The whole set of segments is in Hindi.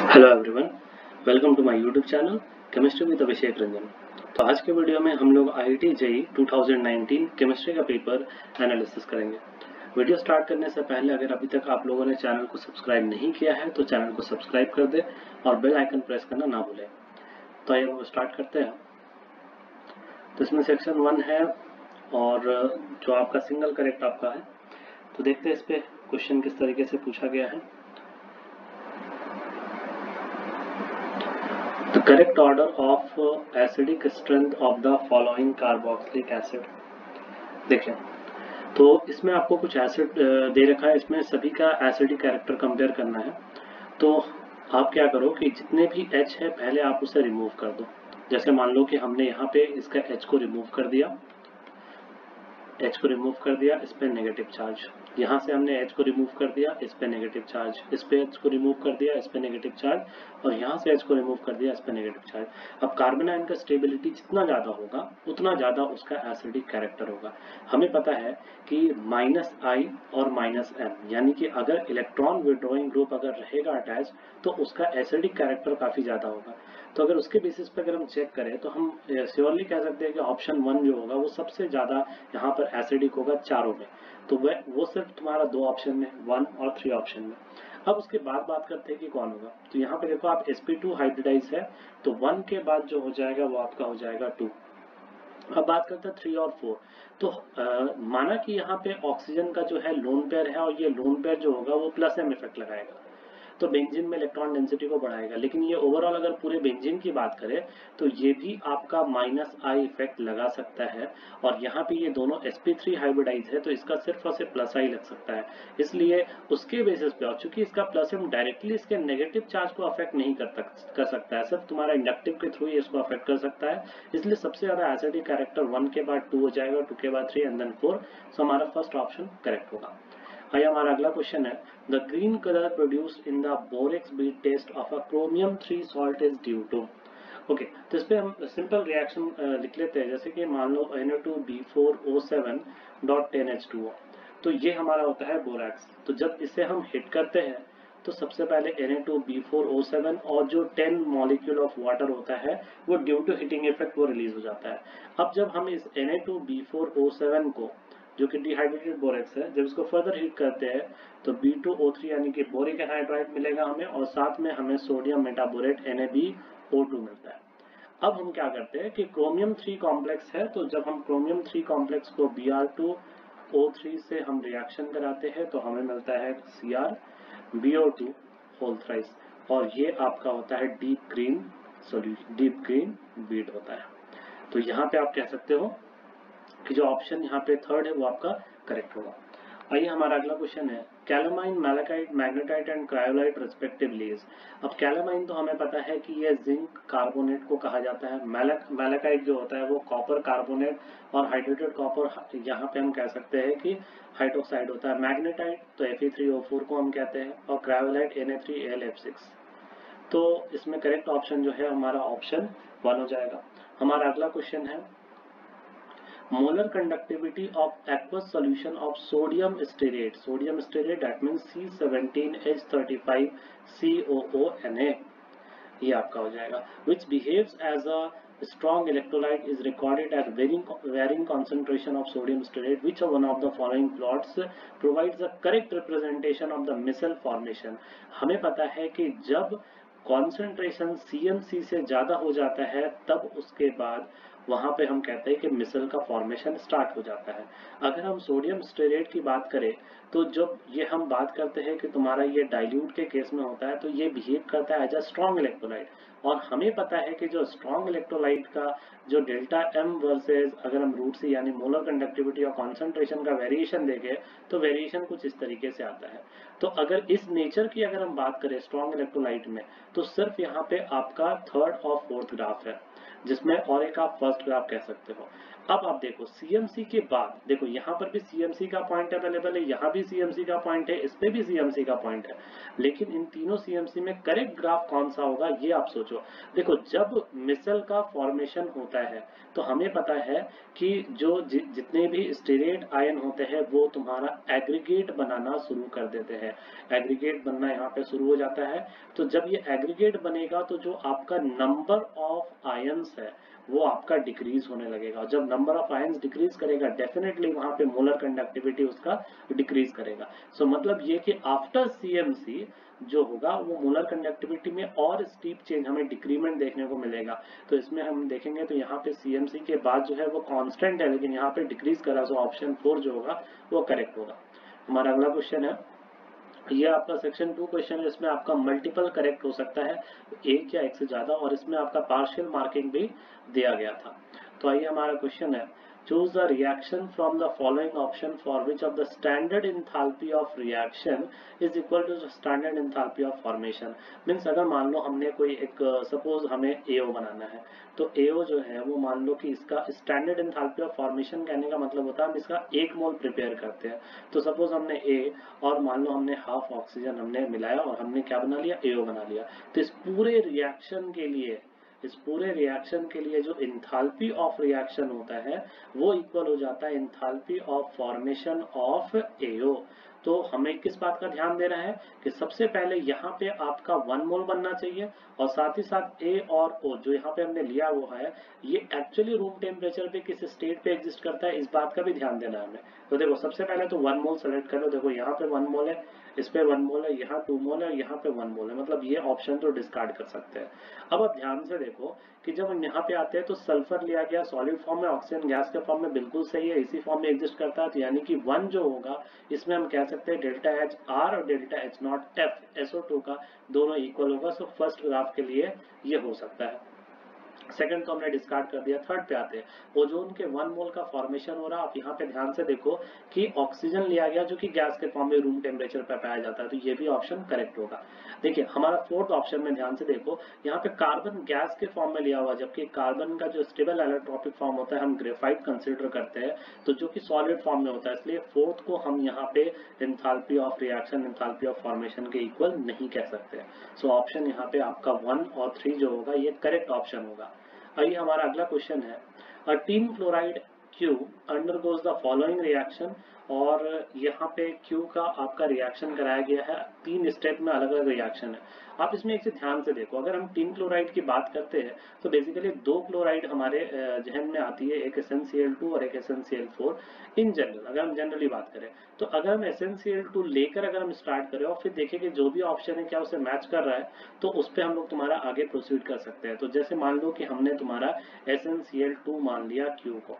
Hello everyone, welcome to my YouTube channel chemistry with Abhishek Ranjan. तो आज के वीडियो में हम लोग IIT JEE 2019 केमिस्ट्री का पेपर एनालिसिस करेंगे। वीडियो स्टार्ट करने से पहले अगर अभी तक आप लोगों ने चैनल को सब्सक्राइब नहीं किया है तो चैनल को सब्सक्राइब कर दे और बेल आइकन प्रेस करना ना भूलें। तो आइए हम स्टार्ट करते हैं। तो इसमें सेक्शन 1 है और जो आपका सिंगल करेक्ट आपका है। तो देखते हैं इस पे क्वेश्चन किस तरीके से पूछा गया है। The correct order of acidic strength of the following carboxylic acid। देखिए, तो इसमें आपको कुछ एसिड दे रखा है, इसमें सभी का एसिडिक कैरेक्टर कंपेयर करना है। तो आप क्या करो कि जितने भी H है पहले आप उसे रिमूव कर दो। जैसे मान लो कि हमने यहाँ पे इसका H को रिमूव कर दिया, H को रिमूव कर दिया, इस पे नेगेटिव चार्ज। यहाँ से हमने H को रिमूव कर दिया, इस पे नेगेटिव चार्ज, इस पे H को रिमूव कर दिया, इस पे नेगेटिव चार्ज, और यहाँ से H को रिमूव कर दिया, इस पे नेगेटिव चार्ज। अब कार्बन आयन का स्टेबिलिटी जितना ज़्यादा होगा उतना ज़्यादा उसका एसिडिक कैरेक्टर होगा। हमें पता है कि -I और -M, यानी कि अगर इलेक्ट्रॉन विड्रॉइंग ग्रुप अगर रहेगा अटैच तो उसका एसिडिक कैरेक्टर काफ़ी ज़्यादा होगा। तो अगर उसके बेसिस पे अगर हम चेक करें तो हम श्योरली कह सकते हैं कि ऑप्शन 1 जो होगा वो सबसे ज़्यादा यहाँ पर एसिडिक होगा चारों में। तो वो सिर्फ तुम्हारा 2 ऑप्शन में, 1 और 3 ऑप्शन में। अब उसके बाद बात करते हैं कि कौन होगा। तो यहाँ पे देखो आप sp2 हाइब्रिडाइज है तो 1 के बाद जो हो जाएगा वो आपका हो जाएगा 2। अब बात करते हैं 3 और 4। तो माना कि यहाँ पे ऑक्सीजन का जो है लोन पेयर है और ये लोन पेयर जो होगा वो +m इफेक्ट लगाएगा तो बेंजीन में इलेक्ट्रॉन डेंसिटी को बढ़ाएगा। लेकिन ये ओवरऑल अगर पूरे बेंजीन की बात करें तो ये भी आपका -I इफेक्ट लगा सकता है। और यहाँ पे ये दोनों sp3 हाइब्रिडाइज है तो इसका सिर्फ और सिर्फ +I लग सकता है। इसलिए उसके बेसिस पे, और चूंकि इसका +M डायरेक्टली इसके नेगेटिव चार्ज को अफेक्ट नहीं कर सकता है, सिर्फ तुम्हारा इंडक्टिव के थ्रू ही इसको अफेक्ट कर सकता है। इसलिए सबसे ज्यादा एसिडिक कैरेक्टर 1 के बाद 2 हो जाएगा, 2 के बाद 3 एंड देन 4। सो हमारा फर्स्ट ऑप्शन करेक्ट होगा। आइए हमारा अगला क्वेश्चन है, the green colour produced in the borax bead test of a chromium 3 salt is due to. Okay, तो इस पे हम सिंपल रिएक्शन लिख लेते हैं। जैसे कि मान लो Na2B4O7.10H2O, तो ये हमारा होता है बोरैक्स। तो जब इसे हम हिट करते हैं तो सबसे पहले Na2B4O7 और जो 10 मॉलिक्यूल ऑफ वाटर होता है वो ड्यू टू हीटिंग इफेक्ट वो रिलीज हो जाता है। अब जब हम इस Na2B4O7 को, जो कि डिहाइड्रेटेड बोरेक्स है, जब इसको फर्दर हीट करते हैं तो B2O3 यानी कि बोरिक एनहाइड्राइड मिलेगा हमें, और साथ में हमें सोडियम मेटाबोरेट NaBO2 मिलता है। अब हम क्या करते हैं कि क्रोमियम 3 कॉम्प्लेक्स है, तो जब हम क्रोमियम 3 कॉम्प्लेक्स को Br2O3 से हम रिएक्शन कराते हैं तो हमें मिलता है CrBO2 होल थ्राइस, और ये आपका होता है deep green solution, deep green Beed होता है। तो यहाँ पे आप कह सकते हो कि जो ऑप्शन यहाँ पे थर्ड है वो आपका करेक्ट होगा। आइए हमारा अगला क्वेश्चन है, calamine, malachite, magnetite and cryolite respectively. अब कैलामाइन तो हमें पता है कि ये जिंक कार्बोनेट को कहा जाता है। मैलाकाइट जो होता है वो कॉपर कार्बोनेट और हाइड्रेटेड कॉपर, यहाँ पे हम कह सकते हैं कि हाइड्रोक्साइड होता है। मैग्नेटाइट तो Fe3O4 को हम कहते हैं, और क्रायोलाइट Na3AlF6। तो इसमें करेक्ट ऑप्शन जो है हमारा ऑप्शन 1 हो जाएगा। हमारा अगला क्वेश्चन है, molar conductivity of aqueous solution of sodium stearate, that means C17H35COONa, ये आपका हो जाएगा, which behaves as a strong electrolyte, is recorded at varying concentration of sodium stearate. Which of one of the following plots provides a correct representation of the micelle formation? हमें पता है कि जब कॉन्सेंट्रेशन CMC से ज्यादा हो जाता है तब उसके बाद वहां पे हम कहते हैं कि मिसल का फॉर्मेशन स्टार्ट हो जाता है। अगर हम सोडियम स्टेरेट की बात करें तो जब ये हम बात करते हैं कि तुम्हारा ये डाइल्यूट के केस में होता है तो ये बिहेव करता है एज अ स्ट्रॉन्ग इलेक्ट्रोलाइट, और हमें पता है कि जो स्ट्रॉन्ग इलेक्ट्रोलाइट का जो डेल्टा M वर्सेस अगर हम रूट सी यानी मोलर कंडक्टिविटी और कॉन्सेंट्रेशन का वेरिएशन देखें तो वेरिएशन कुछ इस तरीके से आता है। तो अगर इस नेचर की अगर हम बात करें स्ट्रॉन्ग इलेक्ट्रोलाइट में तो सिर्फ यहाँ पे आपका थर्ड और फोर्थ ग्राफ है, जिसमें और एक आप फर्स्ट ग्राफ कह सकते हो। अब आप देखो CMC के बाद देखो यहाँ पर भी CMC का पॉइंट अवेलेबल है, यहाँ भी CMC का पॉइंट है, इस पे भी CMC का पॉइंट है, लेकिन इन तीनों CMC में करेक्ट ग्राफ कौन सा होगा ये आप सोचो। देखो जब मिसल का फॉर्मेशन होता है तो हमें पता है कि जो जितने भी स्टेरेट आयन होते हैं वो तुम्हारा एग्रीगेट बनाना शुरू कर देते हैं, एग्रीगेट बनना यहाँ पे शुरू हो जाता है। तो जब ये एग्रीगेट बनेगा तो जो आपका नंबर ऑफ आयंस है वो आपका डिक्रीज होने लगेगा। जब नंबर ऑफ आयंस डिक्रीज करेगा डेफिनेटली वहां पे मोलर कंडक्टिविटी उसका डिक्रीज करेगा। सो मतलब ये कि आफ्टर CMC जो होगा वो मोलर कंडक्टिविटी में और स्टीप चेंज हमें डिक्रीमेंट देखने को मिलेगा। तो इसमें हम देखेंगे तो यहाँ पे CMC के बाद जो है वो कांस्टेंट है लेकिन यहाँ पे डिक्रीज करा, सो ऑप्शन 4 जो होगा वो करेक्ट होगा। हमारा अगला क्वेश्चन है, ये आपका सेक्शन 2 क्वेश्चन है, इसमें आपका मल्टीपल करेक्ट हो सकता है, एक या एक से ज्यादा, और इसमें आपका पार्शियल मार्किंग भी दिया गया था। तो आइए हमारा क्वेश्चन है, choose the reaction from the following option for which of the standard enthalpy of reaction is equal to the standard enthalpy of formation। Means अगर मान लो हमने कोई एक सपोज हमें AO बनाना है, तो AO जो है वो मान लो कि इसका स्टैंडर्ड एंथैल्पी ऑफ फॉर्मेशन कहने का मतलब होता है हम इसका 1 मोल प्रिपेयर करते हैं। तो सपोज हमने A और मान लो हमने हाफ ऑक्सीजन हमने मिलाया और हमने क्या बना लिया, AO बना लिया। तो इस पूरे रिएक्शन के लिए जो इंथाल्पी ऑफ रिएक्शन होता है वो इक्वल हो जाता है enthalpy of formation of AO। तो हमें किस बात का ध्यान देना है कि सबसे पहले यहाँ पे आपका 1 मोल बनना चाहिए और साथ ही साथ A और O जो यहाँ पे हमने लिया वो है ये एक्चुअली रूम टेम्परेचर पे किस स्टेट पे एग्जिस्ट करता है, इस बात का भी ध्यान देना है हमें। तो देखो सबसे पहले तो 1 मोल सेलेक्ट कर लो, देखो यहाँ पे 1 मोल है, इस पे 1 मोल है, यहाँ 2 मोल है, यहाँ पे 1 मोल है, मतलब ये ऑप्शन तो डिस्कार्ड कर सकते हैं। अब आप ध्यान से देखो कि जब हम यहाँ पे आते हैं तो सल्फर लिया गया सॉलिड फॉर्म में, ऑक्सीजन गैस के फॉर्म में, बिल्कुल सही है, इसी फॉर्म में एग्जिस्ट करता है। तो यानी कि 1 जो होगा इसमें हम कह सकते हैं डेल्टा H R और delta H not F SO2 का दोनों इक्वल होगा। सो फर्स्ट ग्राफ के लिए ये हो सकता है। सेकंड तो हमने डिस्कार्ड कर दिया। थर्ड पे आते हैं, ओजोन के 1 मोल का फॉर्मेशन हो रहा। आप यहाँ पे ध्यान से देखो कि ऑक्सीजन लिया गया जो कि गैस के फॉर्म में रूम टेम्परेचर पर पाया जाता है, तो ये भी ऑप्शन करेक्ट होगा। देखिए हमारा फोर्थ ऑप्शन में ध्यान से देखो, यहाँ पे कार्बन गैस के फॉर्म में लिया हुआ, जबकि कार्बन का जो स्टेबल एलोट्रोपिक फॉर्म होता है हम ग्रेफाइट कंसिडर करते हैं, तो जो कि सॉलिड फॉर्म में होता है, इसलिए फोर्थ को हम यहाँ पे enthalpy of reaction enthalpy of formation के इक्वल नहीं कह सकते। सो ऑप्शन यहाँ पे आपका 1 और 3 जो होगा ये करेक्ट ऑप्शन होगा। आइए हमारा अगला क्वेश्चन है, a tin chloride Q undergoes the following reaction, और यहाँ पे Q का आपका रिएक्शन कराया गया है, 3 स्टेप में अलग अलग रिएक्शन है। आप इसमें एक चीज ध्यान से देखो, अगर हम टीन क्लोराइड की बात करते हैं तो बेसिकली 2 क्लोराइड हमारे जहन में आती है, एक SnCl2 और एक SnCl4 इन जनरल। अगर हम जनरली बात करें तो अगर हम SnCl2 लेकर अगर हम स्टार्ट करें और फिर देखें कि जो भी ऑप्शन है क्या उसे मैच कर रहा है, तो उस पर हम लोग तुम्हारा आगे प्रोसीड कर सकते हैं। तो जैसे मान लो कि हमने तुम्हारा SnCl2 मान लिया Q को,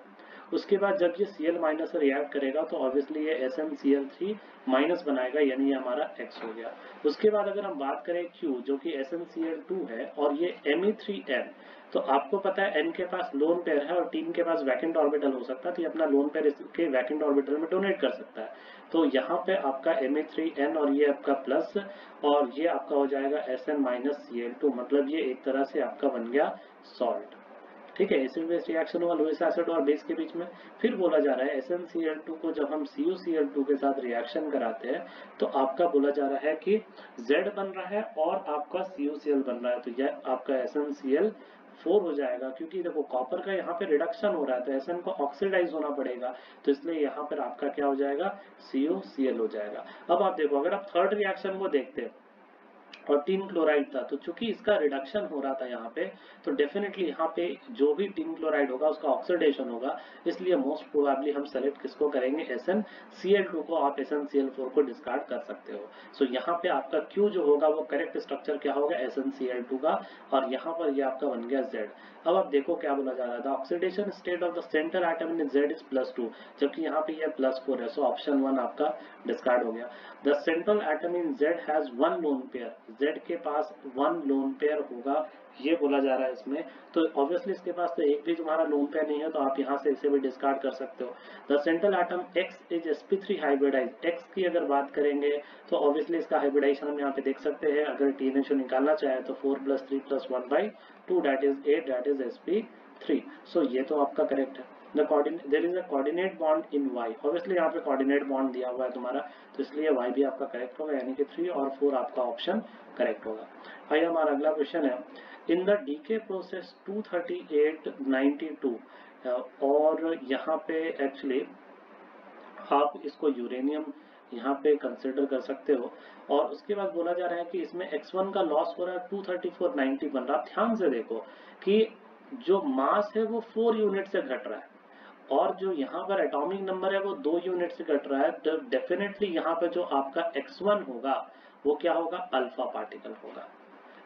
उसके बाद जब ये Cl माइनस से रिएक्ट करेगा तो ऑब्वियसली ये SnCl3 माइनस बनाएगा, यानी ये हमारा X हो गया। उसके बाद अगर हम बात करें Q जो कि SnCl2 है और ये Me3n, तो आपको पता है N के पास लोन पेयर है और टीन के पास वैकेंट ऑर्बिटल हो सकता है, तो ये अपना लोन पेयर इसके वैकेंट ऑर्बिटल में डोनेट कर सकता है। तो यहाँ पे आपका Me3n और ये आपका प्लस और ये आपका हो जाएगा Sn माइनस Cl2, मतलब ये एक तरह से आपका बन गया सॉल्ट। ठीक है, एसिड बेस रिएक्शन हुआ लुईस एसिड और बेस के बीच में। फिर बोला जा रहा है SnCl2 को जब हम CuCl2 के साथ रिएक्शन कराते हैं तो आपका बोला जा रहा है कि Z बन रहा है और आपका CuCl बन रहा है, तो यह आपका SnCl4 हो जाएगा, क्योंकि देखो कॉपर का यहाँ पे रिडक्शन हो रहा है तो Sn को ऑक्सीडाइज होना पड़ेगा, तो इसलिए यहाँ पर आपका क्या हो जाएगा, CuCl हो जाएगा। अब आप देखो अगर आप थर्ड रिएक्शन को देखते हैं और टीन क्लोराइड था, तो चूंकि इसका रिडक्शन हो रहा था यहाँ पे, तो डेफिनेटली यहाँ पे जो भी टीन क्लोराइड होगा उसका ऑक्सीडेशन होगा, इसलिए मोस्ट प्रोबेबली हम सेलेक्ट किसको करेंगे, SnCl2 को। आप SnCl4 को डिस्कार्ड कर सकते हो। सो यहाँ पे आपका Q जो होगा वो करेक्ट स्ट्रक्चर क्या होगा, SnCl2 का, और यहाँ पर ये आपका बन गया Z। अब आप देखो क्या बोला जा रहा है, the oxidation state of the centre atom in Z is +2, जबकि यहाँ पे ये +4 है, सो ऑप्शन 1 आपका डिस्कार्ड हो गया। The central atom in Z has 1 lone pair, Z के पास 1 लोन पेयर होगा, ये बोला जा रहा है इसमें। तो ऑब्वियसली इसके पास तो एक भी तुम्हारा लोन पेयर नहीं है, तो आप यहाँ से इसे भी डिस्कार्ड कर सकते हो। The central atom X is sp3 hybridise, X की अगर बात करेंगे तो ऑब्वियसली इसका हाइब्रिडाइजेशन हम यहाँ पे देख सकते हैं। अगर टी रेशियो निकालना चाहे तो 4 + 3 + 1/2 that is 8, that is sp3। So ये तो आपका करेक्ट है। There is a coordinate bond in y, obviously यहाँ पे कोऑर्डिनेट बॉन्ड दिया हुआ है तुम्हारा, तो इसलिए y भी आपका करेक्ट होगा, यानी कि 3 और 4 आपका ऑप्शन करेक्ट होगा। आइए हमारा अगला क्वेश्चन है, इन द डीके प्रोसेस 23892, और यहाँ पे एक्चुअली आप इसको यूरेनियम यहाँ पे कंसिडर कर सकते हो, और उसके बाद बोला जा रहा है कि इसमें x1 का लॉस हो रहा है 23490 बन रहा है। आप ध्यान से देखो कि जो मास है वो 4 यूनिट से घट रहा है, और जो यहाँ पर एटॉमिक नंबर है वो 2 यूनिट से घट रहा है, तो डेफिनेटली यहाँ पे जो आपका x1 होगा वो क्या होगा, अल्फा पार्टिकल होगा,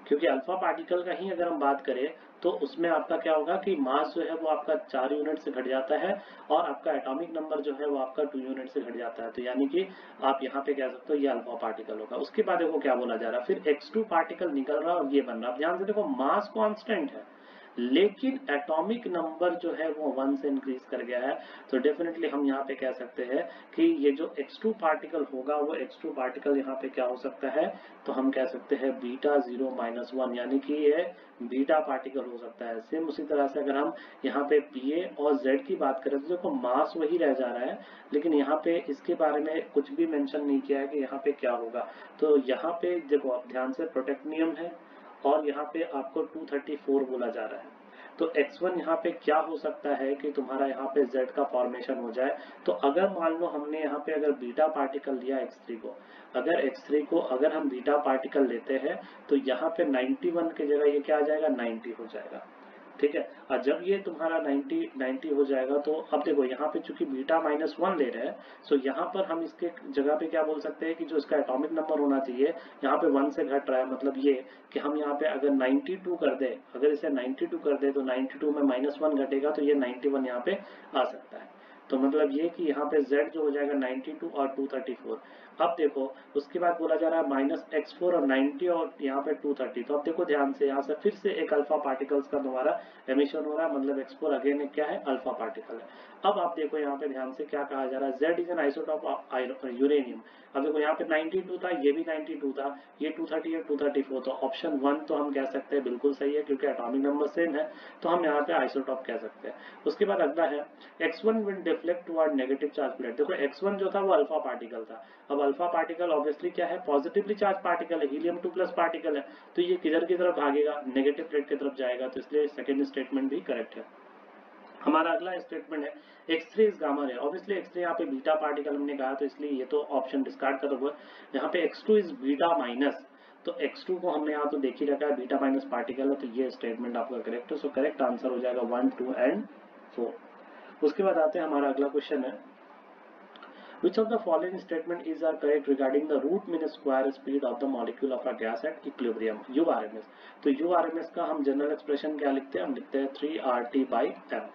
क्योंकि अल्फा पार्टिकल का ही अगर हम बात करें तो उसमें आपका क्या होगा कि मास जो है वो आपका 4 यूनिट से घट जाता है, और आपका एटॉमिक नंबर जो है वो आपका 2 यूनिट से घट जाता है, तो यानी कि आप यहाँ पे कह सकते हो ये अल्फा पार्टिकल होगा। उसके बाद देखो क्या बोला जा रहा है, फिर x2 पार्टिकल निकल रहा है और ये बन रहा है। ध्यान से देखो, मास कांस्टेंट है लेकिन एटॉमिक नंबर जो है वो 1 से इंक्रीज कर गया है, तो डेफिनेटली हम यहाँ पे कह सकते हैं कि ये जो x2 पार्टिकल होगा वो x2 पार्टिकल यहाँ पे क्या हो सकता है, तो हम कह सकते हैं बीटा 0-1, यानी कि ये बीटा पार्टिकल हो सकता है। सेम उसी तरह से अगर हम यहाँ पे Pa और Z की बात करें तो देखो मास वही रह जा रहा है, लेकिन यहाँ पे इसके बारे में कुछ भी मेंशन नहीं किया है कि यहाँ पे क्या होगा। तो यहाँ पे देखो आप ध्यान से, प्रोटेक्टनियम है और यहाँ पे आपको 234 बोला जा रहा है, तो x1 यहाँ पे क्या हो सकता है कि तुम्हारा यहाँ पे z का फॉर्मेशन हो जाए। तो अगर मान लो हमने यहाँ पे अगर बीटा पार्टिकल लिया x3 को, अगर x3 को अगर हम बीटा पार्टिकल लेते हैं तो यहाँ पे 91 की जगह ये क्या आ जाएगा, 90 हो जाएगा, ठीक है। और जब ये तुम्हारा 90 हो जाएगा तो अब देखो यहाँ पे चूंकि बीटा -1 ले रहे हैं, सो यहाँ पर हम इसके जगह पे क्या बोल सकते हैं कि जो इसका एटॉमिक नंबर होना चाहिए यहाँ पे 1 से घट रहा है, मतलब ये कि हम यहाँ पे अगर 92 कर दे, अगर इसे 92 कर दे तो 92 में -1 घटेगा तो ये 91 यहाँ पे आ सकता है। तो मतलब ये कि यहाँ पे z जो हो जाएगा 92 और 234। अब देखो उसके बाद बोला जा रहा है -x4 और 90 और यहाँ पे 230। तो अब देखो ध्यान से, यहाँ से फिर से एक अल्फा पार्टिकल्स का दोबारा एमिशन हो रहा है, मतलब x4 अगेन एक क्या है, अल्फा पार्टिकल है। अब आप देखो यहाँ पे ध्यान से क्या कहा जा रहा है, z is an isotope of uranium. अब देखो यहाँ पे 92 था, ये भी 92 था, ये 230 है, 234, तो ऑप्शन 1 तो हम कह सकते हैं बिल्कुल सही है क्योंकि एटॉमिक नंबर सेम है, तो हम यहाँ पे आइसोटॉप कह सकते हैं। उसके बाद अगला है x1 will deflect toward negative charge plate. देखो x1 जो था वो अल्फा पार्टिकल था, अब अल्फा पार्टिकल ऑब्वियसली क्या है, पॉजिटिवली चार्ज पार्टिकल है, हीलियम 2 प्लस पार्टिकल है, तो ये किधर की तरफ भागेगा, नेगेटिव प्लेट की तरफ जाएगा, तो इसलिए सेकंड स्टेटमेंट भी करेक्ट है। हमारा अगला स्टेटमेंट है x3 is gamma ray. Obviously x3 यहाँ पे बीटा पार्टिकल हमने कहा, तो इसलिए ये तो ऑप्शन डिस्कार्ड कर दो। यहाँ पे x2 इज बीटा माइनस, तो x2 को हमने यहाँ तो देख ही रखा है, बीटा माइनस पार्टिकल है, तो ये स्टेटमेंट आपका करेक्ट है। सो करेक्ट आंसर हो जाएगा 1, 2 एंड 4। उसके बाद आते हैं, हमारा अगला क्वेश्चन है, Which of the following statement is are correct regarding the root mean square speed of the molecule of a gas at equilibrium, URMS। तो URMS का हम जनरल एक्सप्रेशन क्या लिखते हैं, हम लिखते हैं 3RT/m।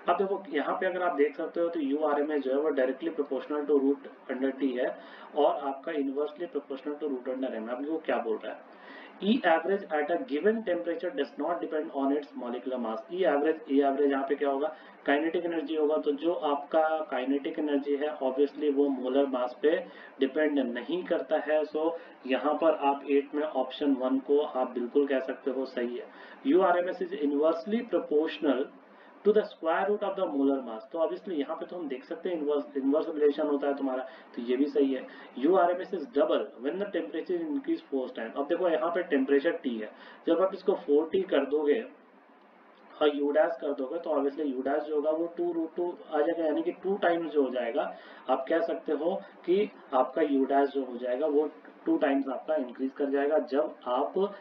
अब देखो यहाँ पे अगर आप देख सकते हो तो URMS जो है वो directly proportional to root under T है, और आपका inversely proportional to root under M. अब वो क्या बोल रहा है, E average at a given temperature does not depend on its molecular mass। E average यहाँ पे क्या होगा, काइनेटिक एनर्जी होगा, तो जो आपका काइनेटिक एनर्जी है ऑब्वियसली वो मोलर मास पे डिपेंड नहीं करता है। सो यहाँ पर आप 8 में ऑप्शन 1 को आप बिल्कुल कह सकते हो सही है। URMS is inversely proportional to the square root of the molar mass. तो ऑब्वियसली यहाँ पे तो हम देख सकते हैं इनवर्स रिलेशन होता है तुम्हारा, तो ये भी सही है। URMS is double when the temperature increase 4 time. अब देखो यहाँ पे टेम्परेचर T है, जब आप इसको 4T कर दोगे और यू डैश कर दोगे तो ऑब्वियसली यू डैश जो होगा वो 2√2 आ जाएगा, यानी कि 2 टाइम्स जो हो जाएगा, आप कह सकते हो कि आपका यू डैश जो हो जाएगा वो 2 टाइम्स आपका इंक्रीज कर जाएगा जब आप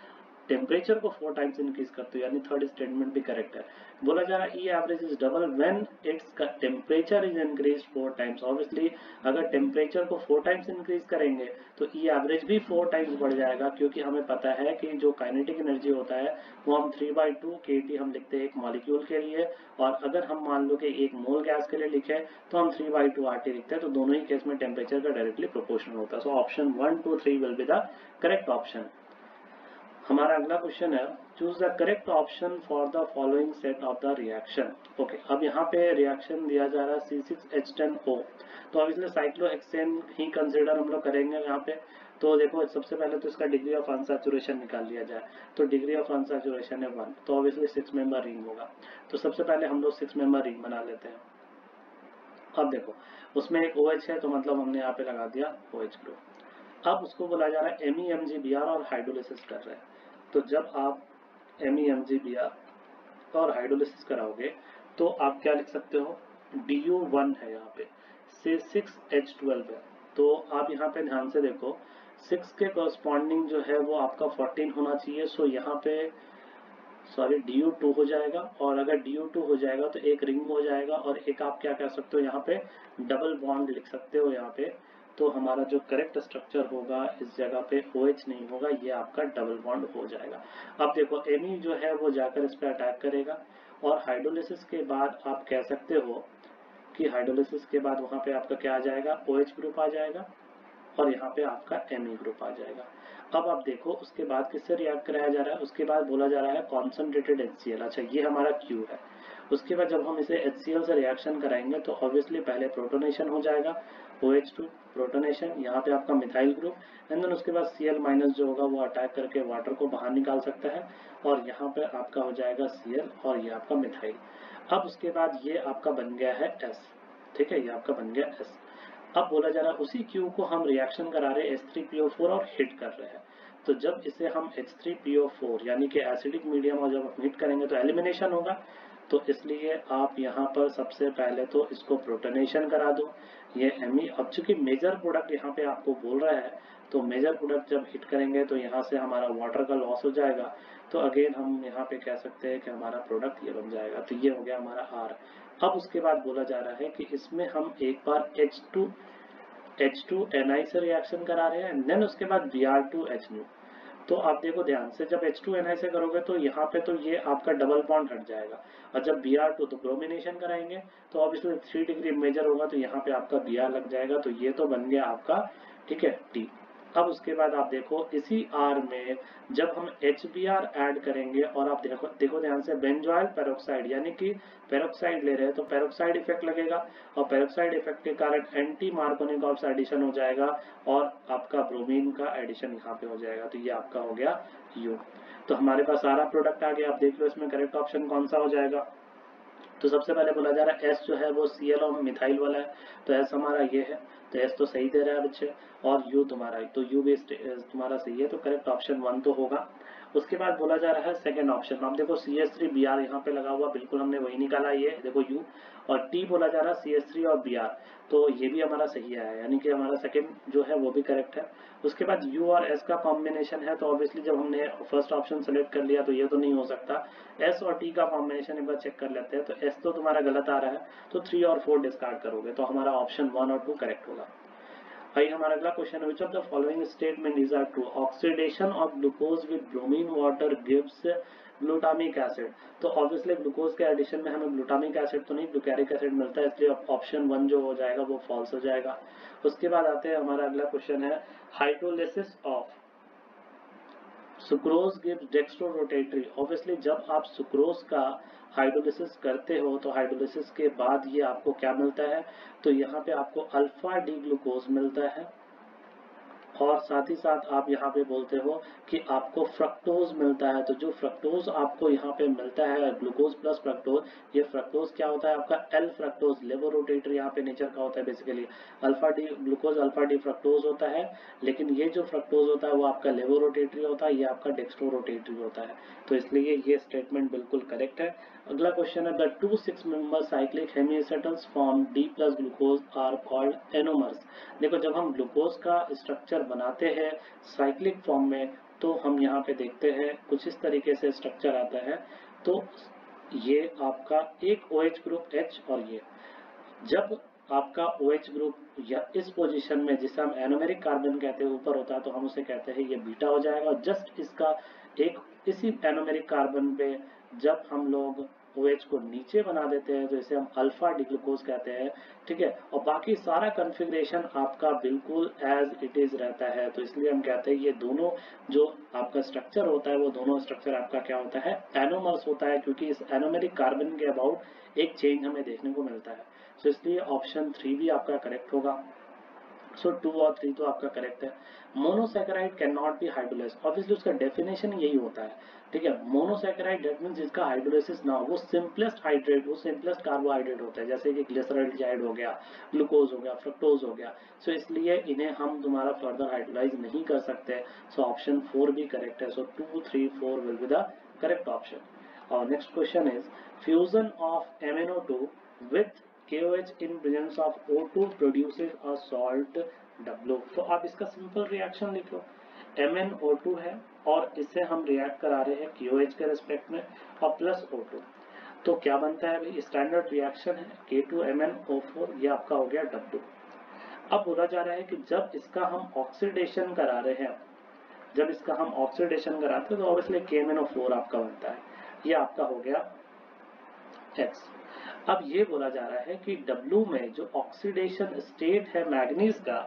टेम्परेचर को 4 टाइम्स इंक्रीज करते हो, यानी थर्ड स्टेटमेंट भी करेक्ट है। बोला जा रहा है ई average is double when its temperature is increase 4 times. Obviously अगर टेम्परेचर को 4 टाइम्स इंक्रीज करेंगे तो ई एवरेज भी 4 टाइम्स बढ़ जाएगा, क्योंकि हमें पता है कि जो काइनेटिक एनर्जी होता है वो हम 3/2 kT हम लिखते हैं एक मॉलिक्यूल के लिए, और अगर हम मान लो कि एक मोल गैस के लिए लिखे तो हम 3/2 RT लिखते हैं, तो दोनों ही केस में टेम्परेचर का डायरेक्टली प्रोपोर्शनल होता है। So option 1, 2, 3 will be the correct option. हमारा अगला क्वेश्चन है, choose the correct option for the following set of the reaction. Okay, अब यहाँ पे रिएक्शन दिया जा रहा है C6H10O, तो अब इसलिए साइक्लोहेक्सेन ही कंसिडर हम लोग करेंगे यहाँ पे। तो देखो सबसे पहले तो इसका डिग्री ऑफ अनसैचुरेशन निकाल लिया जाए, तो डिग्री ऑफ अनसैचुरेशन है 1, तो ऑब्वियसली 6 मेंबर रिंग होगा। तो सबसे पहले हम लोग 6 मेंबर रिंग बना लेते हैं। अब देखो उसमें एक OH है तो मतलब हमने यहाँ पे लगा दिया OH ग्रुप। अब उसको बोला जा रहा है MEMGBr और हाइड्रोलिसिस कर रहे हैं। तो जब आप MEMGBr और हाइड्रोलिसिस कराओगे तो आप क्या लिख सकते हो, DU1 है यहाँ पे, C6H12 है। तो आप यहाँ पे ध्यान से देखो 6 के कॉरस्पॉन्डिंग जो है वो आपका 14 होना चाहिए। सो यहाँ पे सॉरी DU2 हो जाएगा, और अगर DU2 हो जाएगा तो एक रिंग हो जाएगा, और एक आप क्या कर सकते हो यहाँ पे डबल बॉन्ड लिख सकते हो यहाँ पे। तो हमारा जो करेक्ट स्ट्रक्चर होगा इस जगह पे OH नहीं होगा, ये आपका डबल बॉन्ड हो जाएगा। अब देखो Me जो है वो जाकर इस पर अटैक करेगा, और हाइड्रोलिसिस के बाद आप कह सकते हो कि हाइड्रोलिसिस के बाद वहां पे आपका क्या आ जाएगा, OH ग्रुप आ जाएगा, और यहाँ पे आपका Me ग्रुप आ जाएगा। अब आप देखो उसके बाद किससे रिएक्ट कराया जा रहा है, उसके बाद बोला जा रहा है कॉन्सेंट्रेटेड HCl। अच्छा ये हमारा Q है। उसके बाद जब हम इसे HCl से रिएक्शन कराएंगे तो ऑब्वियसली पहले प्रोटोनेशन हो जाएगा, OH2 प्रोटोनेशन, यहाँ पे आपका मिथाइल ग्रुप, एंड देन उसके बाद Cl माइनस जो होगा वो अटैक करके वाटर को बाहर निकाल सकता है, और यहाँ पे आपका हो जाएगा Cl और ये आपका मिथाइल। अब उसके बाद ये आपका बन गया है S, ठीक है, ये आपका बन गया S। अब बोला जा रहा है उसी Q को हम रिएक्शन करा रहे हैं H3PO4 और हिट कर रहे हैं। तो जब इसे हम H3PO4 यानी कि एसिडिक मीडियम और जब हम हिट करेंगे तो एलिमिनेशन होगा। तो इसलिए आप यहाँ पर सबसे पहले तो इसको प्रोटोनेशन करा दो, ये Me। अब चूंकि मेजर प्रोडक्ट यहाँ पे आपको बोल रहा है, तो मेजर प्रोडक्ट जब हिट करेंगे तो यहाँ से हमारा वाटर का लॉस हो जाएगा। तो अगेन हम यहाँ पे कह सकते हैं कि हमारा प्रोडक्ट ये बन जाएगा। तो ये हो गया हमारा R। अब उसके बाद बोला जा रहा है कि इसमें हम एक बार H2Ni से रिएक्शन करा रहे हैं, देन उसके बाद Br2HNO। तो आप देखो ध्यान से, जब H2Ni से करोगे तो यहाँ पे तो ये आपका डबल बॉन्ड हट जाएगा, और जब Br2 तो ब्रोमिनेशन कराएंगे तो ऑब्वियसली 3 डिग्री मेजर होगा, तो यहाँ पे आपका Br लग जाएगा। तो ये तो बन गया आपका, ठीक है, T। अब उसके बाद आप देखो इसी R में जब हम HBr ऐड करेंगे, और आप देखो देखो ध्यान से, बेंजोइल पेरोक्साइड यानी कि पेरोक्साइड ले रहे हैं तो पेरोक्साइड इफेक्ट लगेगा, और पेरोक्साइड इफेक्ट के कारण एंटी मार्कोनिकॉप्स एडिशन हो जाएगा, और आपका ब्रोमीन का एडिशन यहाँ पे हो जाएगा। तो ये आपका हो गया U। तो हमारे पास सारा प्रोडक्ट आ गया। आप देख लो इसमें करेक्ट ऑप्शन कौन सा हो जाएगा। तो सबसे पहले बोला जा रहा है S जो है वो Cl और मिथाइल वाला है, तो S हमारा ये है, तो S तो सही दे रहा है बच्चे, और U तुम्हारा, तो U भी तुम्हारा सही है, तो करेक्ट ऑप्शन 1 तो होगा। उसके बाद बोला जा रहा है सेकंड ऑप्शन, आप देखो CH3Br यहाँ पे लगा हुआ, बिल्कुल हमने वही निकाला, ये देखो U, और T बोला जा रहा है CH3 और Br, तो ये भी हमारा सही है, यानी कि हमारा सेकंड जो है वो भी करेक्ट है। उसके बाद U और S का कॉम्बिनेशन है, तो ऑब्वियसली जब हमने फर्स्ट ऑप्शन सेलेक्ट कर लिया तो ये तो नहीं हो सकता। S और T का कॉम्बिनेशन एक बार चेक कर लेते हैं, तो S तो तुम्हारा गलत आ रहा है, तो 3 और 4 डिस्कार्ड करोगे, तो हमारा ऑप्शन 1 और 2 करेक्ट होगा। आइए हमारा अगला क्वेश्चन है, which of the following statement is are true, oxidation of glucose with bromine water gives glutamic acid. तो ऑब्वियसली ग्लूकोज के एडिशन में हमें ग्लूटामिक एसिड तो नहीं, ग्लूकारिक एसिड मिलता है, इसलिए ऑप्शन 1 जो हो जाएगा वो फॉल्स हो जाएगा। उसके बाद आते हैं, हमारा अगला क्वेश्चन है, hydrolysis of sucrose gives dextrorotatory. Obviously जब आप सुक्रोज का हाइड्रोलिसिस करते हो तो हाइड्रोलिसिस के बाद ये आपको क्या मिलता है, तो यहाँ पे आपको अल्फा डी ग्लूकोज मिलता है, और साथ ही साथ आप यहाँ पे बोलते हो कि आपको फ्रक्टोज मिलता है। तो जो फ्रक्टोज आपको यहाँ पे मिलता है, ग्लूकोज प्लस फ्रक्टोज, ये फ्रक्टोज क्या होता है आपका एल फ्रक्टोज, लेवोरोटेटरी यहाँ पे नेचर का होता है basically. Alpha D glucose alpha D fructose होता है, लेकिन ये जो फ्रक्टोज होता है वो आपका लेवोरोटेटरी होता है, ये आपका डेक्स्ट्रोरोटेटरी होता है। तो इसलिए ये स्टेटमेंट बिल्कुल करेक्ट है। अगला क्वेश्चन है, the 2 6 member cyclic hemiacetals form D plus glucose are called anomers. देखो जब हम ग्लूकोज का स्ट्रक्चर बनाते हैं साइक्लिक फॉर्म में, तो हम यहाँ पे देखते हैं कुछ इस तरीके से स्ट्रक्चर आता है। तो ये आपका एक OH ग्रुप H, और ये जब आपका OH ग्रुप या इस पोजीशन में जिसे हम एनोमेरिक कार्बन कहते हैं ऊपर होता है, तो हम उसे कहते हैं ये बीटा हो जाएगा। और जस्ट इसका एक इसी एनोमेरिक कार्बन पे जब हम लोग OH को नीचे बना देते हैं तो इसे हम अल्फा डिग्लूकोज कहते हैं, ठीक है। और बाकी सारा कॉन्फ़िगरेशन आपका बिल्कुल एज इट इज रहता है, तो इसलिए हम कहते हैं ये दोनों जो आपका स्ट्रक्चर होता है वो दोनों स्ट्रक्चर आपका क्या होता है, एनोमर्स होता है, क्योंकि इस एनोमेरिक कार्बन के अबाउट एक चेंज हमें देखने को मिलता है। तो इसलिए ऑप्शन 3 भी आपका करेक्ट होगा। सो 2 और 3 तो आपका करेक्ट है। Monosaccharide can not be hydrolyse, obviously उसका डेफिनेशन यही होता है, ठीक है। मोनोसैकेराइड दैट मींस जिसका हाइड्रोलाइसिस ना हो, वो सिंपलेस्ट हाइड्रेट, वो सिंपलेस्ट कार्बोहाइड्रेट होता है, जैसे कि ग्लिसरॉल्डिहाइड हो गया, ग्लूकोज हो गया, फ्रक्टोज हो गया। सो इसलिए इन्हें हम तुम्हारा फर्दर हाइड्रोलाइज नहीं कर सकते। सो ऑप्शन 4 भी करेक्ट है। So 2, 3, 4 will be the correct option. और next question is fusion of MnO2 with KOH in presence of O2 produces a salt W। तो आप इसका सिंपल रिएक्शन लिख लो। MnO2 है और इससे हम रिएक्ट करा रहे हैं KOH के रेस्पेक्ट में और प्लस O2। तो क्या बनता है भाई, स्टैंडर्ड रिएक्शन है K2MnO4, ये आपका हो गया W। अब बोला जा रहा है कि जब इसका हम ऑक्सीडेशन करा रहे हैं, जब इसका हम ऑक्सीडेशन कराते हैं तो ऑब्वियसली KMnO4 आपका बनता है, ये आपका हो गया X। अब ये बोला जा रहा है कि W में जो ऑक्सीडेशन स्टेट है मैग्नीज का,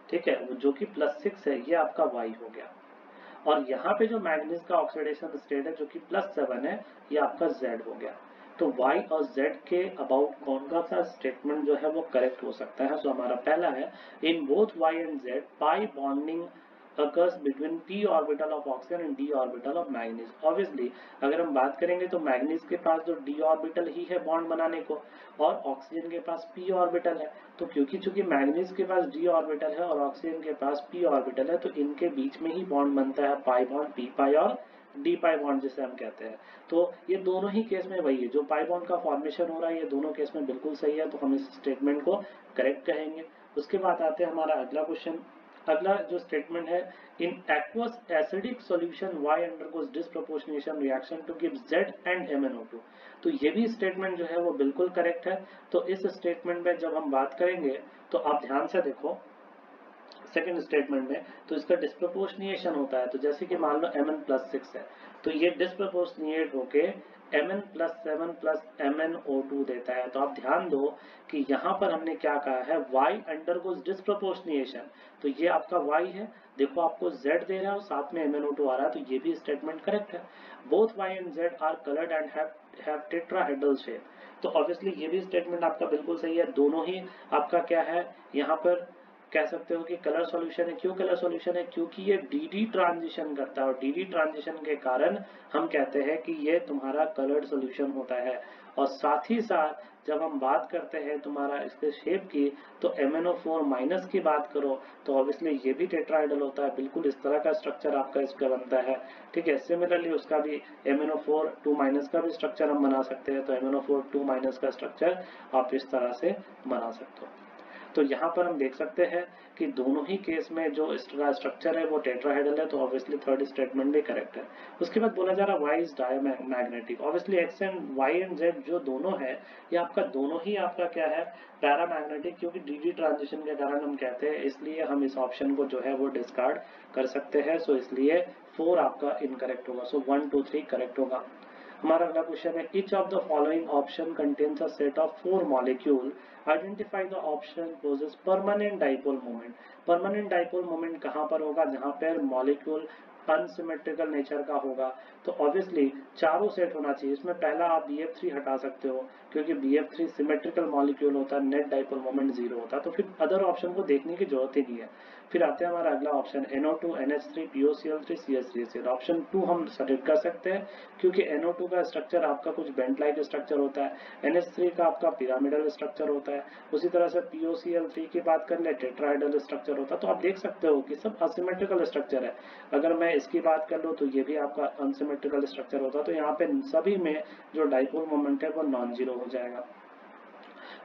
ठीक है, जो कि +6 है, ये आपका Y हो गया। और यहाँ पे जो मैग्नीज का ऑक्सीडेशन स्टेट है जो कि +7 है, ये आपका Z हो गया। तो Y और Z के अबाउट कौन सा स्टेटमेंट जो है वो करेक्ट हो सकता है। सो हमारा पहला है, in both Y and Z pi bonding occurs between p orbital of oxygen and d orbital of manganese। obviously अगर हम बात करेंगे तो मैग्नीज के पास जो d ऑर्बिटल ही है बॉन्ड बनाने को, और ऑक्सीजन के पास p ऑर्बिटल है। तो क्योंकि चूंकि मैग्नीज के पास d ऑर्बिटल है और ऑक्सीजन के पास p ऑर्बिटल है, तो इनके बीच में ही बॉन्ड बनता है पाई बॉन्ड, p पाई और डी पाई बॉन्ड जिसे हम कहते हैं। तो ये दोनों ही केस में वही है, जो पाई बॉन्ड का फॉर्मेशन हो रहा है ये दोनों केस में बिल्कुल सही है, तो हम इस स्टेटमेंट को करेक्ट कहेंगे। उसके बाद आते हैं हमारा अगला क्वेश्चन। अगला जो स्टेटमेंट है, in aqueous acidic solution Y undergoes disproportionation reaction to give Z and MnO2। तो ये भी स्टेटमेंट जो है वो बिल्कुल करेक्ट है। तो इस स्टेटमेंट में जब हम बात करेंगे तो आप ध्यान से देखो सेकेंड स्टेटमेंट में, तो इसका डिस्प्रोपोर्शनिएशन होता है। तो जैसे कि मान लो Mn+6 है, तो ये डिस्प्रोपोर्शनिएट होके Mn+7 प्लस MnO2 देता है। तो आप ध्यान दो कि यहाँ पर हमने क्या कहा है, Y अंडरगोज डिस्प्रोपोर्शनिएशन, तो ये आपका Y है। देखो आपको Z दे रहा है और साथ में MnO2 आ रहा है, तो ये भी स्टेटमेंट करेक्ट है। Both Y and Z are coloured and have tetrahedral shape. तो ऑब्वियसली ये भी स्टेटमेंट आपका बिल्कुल सही है। दोनों ही आपका क्या है, यहाँ पर कह सकते हो कि कलर सॉल्यूशन है। क्यों कलर सॉल्यूशन है, क्योंकि ये डी ट्रांजिशन करता है और डी ट्रांजिशन के कारण हम कहते हैं कि ये तुम्हारा कलर्ड सॉल्यूशन होता है। और साथ ही साथ जब हम बात करते हैं तुम्हारा इसके शेप की, तो MnO4 माइनस की बात करो तो ऑब्वियसली ये भी टेट्राहेड्रल होता है। बिल्कुल इस तरह का स्ट्रक्चर आपका इसका बनता है, ठीक है। सिमिलरली उसका भी MnO4 2 माइनस का भी स्ट्रक्चर हम बना सकते हैं। तो MnO4 2 माइनस का स्ट्रक्चर आप इस तरह से बना सकते हो। तो यहाँ पर हम देख सकते हैं कि दोनों ही केस में जो स्ट्रक्चर है वो टेट्राहेड्रल है, तो ऑब्वियसली थर्ड स्टेटमेंट भी करेक्ट है। उसके बाद बोला जा रहा है Y is diamagnetic. Obviously X and Y and Z जो दोनों है, ये आपका दोनों ही आपका क्या है, पैरामैग्नेटिक, क्योंकि डी ट्रांजिशन के कारण हम कहते हैं, इसलिए हम इस ऑप्शन को जो है वो डिस्कार्ड कर सकते हैं। सो इसलिए 4 आपका इनकरेक्ट होगा। सो 1, 2, 3 करेक्ट होगा। हमारा अगला क्वेश्चन है, each of the following option contains a set of 4 molecule, identify the option possess permanent dipole moment। permanent dipole moment कहाँ पर होगा, जहाँ पर मॉलिक्यूल अनसिमेट्रिकल नेचर का होगा। तो ऑब्वियसली चारों सेट होना चाहिए। इसमें पहला आप BF3 हटा सकते हो, क्योंकि BF3 सिमेट्रिकल मॉलिक्यूल होता है, नेट डाइपोल मोमेंट 0 होता है, तो फिर अदर ऑप्शन को देखने की जरूरत ही नहीं है। फिर आते हैं हमारा अगला option, NO2 NH3 POCl3 CH3Cl। Option 2 हम सेलेक्ट कर सकते हैं, क्योंकि NO2 का स्ट्रक्चर आपका कुछ बेंट लाइक स्ट्रक्चर होता है, NH3 का आपका पिरामिडल स्ट्रक्चर होता है, उसी तरह से POCl3 की बात कर ले टेट्राहेड्रल स्ट्रक्चर होता है। तो आप देख सकते हो कि सब असिमेट्रिकल स्ट्रक्चर है। अगर मैं इसकी बात कर लूँ तो ये भी आपका अनसिमेट्रिकल स्ट्रक्चर होता है। तो यहाँ पे सभी में जो डाइपोल मोमेंट है वो नॉन जीरो हो जाएगा।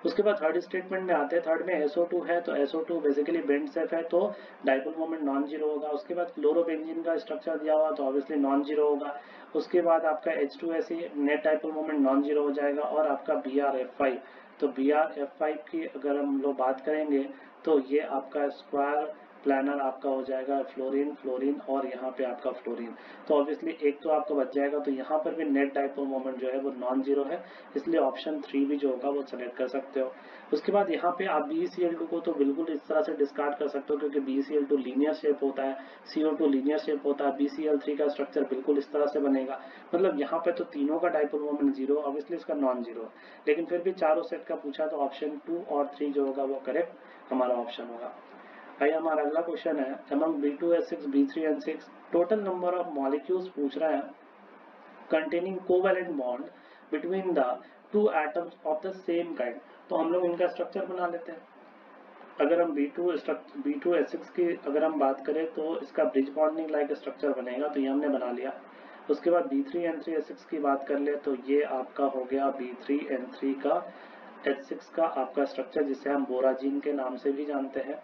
उसके बाद थर्ड स्टेटमेंट में आते हैं। थर्ड में SO2 है, तो SO2 बेसिकली बेंड सेफ है, तो डाइपोल मोमेंट नॉन जीरो होगा। उसके बाद क्लोरोबेंजीन का स्ट्रक्चर दिया हुआ, तो ऑब्वियसली नॉन जीरो होगा। उसके बाद आपका H2SE net dipole moment non zero हो जाएगा। और आपका BrF5, तो BrF5 की अगर हम लोग बात करेंगे तो ये आपका स्क्वायर प्लानर आपका हो जाएगा फ्लोरीन फ्लोरीन और यहाँ पे आपका फ्लोरीन। तो ऑब्वियसली एक तो आपका बच जाएगा, तो यहाँ पर भी नेट डाइपोल मोमेंट जो है वो नॉन जीरो है, इसलिए ऑप्शन 3 भी जो होगा वो सेलेक्ट कर सकते हो। उसके बाद यहाँ पे आप BeCl2 को तो बिल्कुल इस तरह से डिस्कार्ड कर सकते हो, क्योंकि BeCl2 लीनियर शेप होता है, CO2 लीनियर शेप होता है, BCl3 का स्ट्रक्चर बिल्कुल इस तरह से बनेगा। मतलब यहाँ पे तो तीनों का डाइपोल मोमेंट जीरो, ऑब्वियसली इसका नॉन जीरो, लेकिन फिर भी चारों सेट का पूछा तो ऑप्शन 2 और 3 जो होगा वो करेक्ट हमारा ऑप्शन होगा। भाई हमारा अगला क्वेश्चन है, among B2S6, B3N6 total number of molecules पूछ रहा है containing covalent bond between the two atoms of the same kind। तो हम लोग इनका स्ट्रक्चर बना लेते हैं। अगर हम B2S6 की अगर हम बात करें तो इसका ब्रिज बॉन्डिंग लाइक स्ट्रक्चर बनेगा, तो ये हमने बना लिया। उसके बाद B3N3H6 की बात कर ले तो ये आपका हो गया B3N3 का H6 का आपका स्ट्रक्चर, जिसे हम बोराजीन के नाम से भी जानते हैं।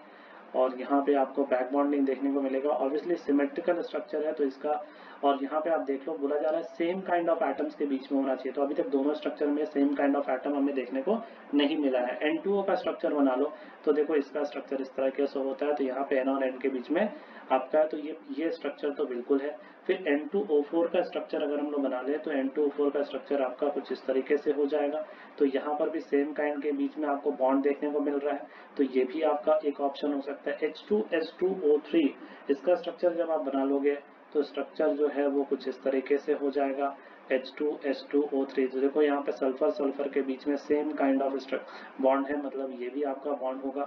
और यहाँ पे आपको बैक बॉन्डिंग देखने को मिलेगा, ऑब्वियसली सिमेट्रिकल स्ट्रक्चर है तो इसका। और यहाँ पे आप देख लो बोला जा रहा है सेम काइंड ऑफ एटम्स के बीच में होना चाहिए, तो अभी तक दोनों स्ट्रक्चर में सेम काइंड ऑफ एटम हमें देखने को नहीं मिला है। N2O का स्ट्रक्चर बना लो तो देखो इसका स्ट्रक्चर इस तरह से होता है, तो यहाँ पे N और N के बीच में आपका है, तो ये स्ट्रक्चर तो बिल्कुल है। फिर N2O4 का स्ट्रक्चर अगर हम लोग बना ले तो N2O4 का स्ट्रक्चर आपका कुछ इस तरीके से हो जाएगा, तो यहाँ पर भी सेम काइंड के बीच में आपको बॉन्ड देखने को मिल रहा है, तो ये भी आपका एक ऑप्शन हो सकता है। H2S2O3 इसका स्ट्रक्चर जब आप बना लोगे तो स्ट्रक्चर जो है वो कुछ इस तरीके से हो जाएगा H2S2O3। तो देखो यहाँ पे सल्फर सल्फर के बीच में सेम काइंड ऑफ बॉन्ड है, मतलब ये भी आपका बॉन्ड होगा।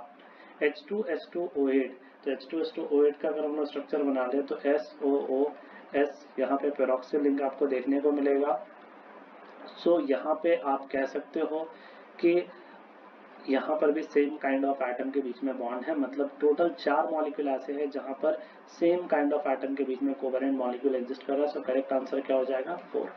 H2S2O8, तो H2S2O8 का अगर हम लोग स्ट्रक्चर बना ले तो SOOS यहाँ पे पेरोक्सिल लिंक आपको देखने को मिलेगा। सो यहाँ पे आप कह सकते हो कि यहाँ पर भी सेम काइंड ऑफ एटम के बीच में बॉन्ड है, मतलब टोटल 4 मॉलिक्यूल ऐसे हैं जहाँ पर सेम काइंड ऑफ एटम के बीच में कोवेलेंट मॉलिक्यूल एग्जिस्ट कर रहा है। सो करेक्ट आंसर क्या हो जाएगा 4।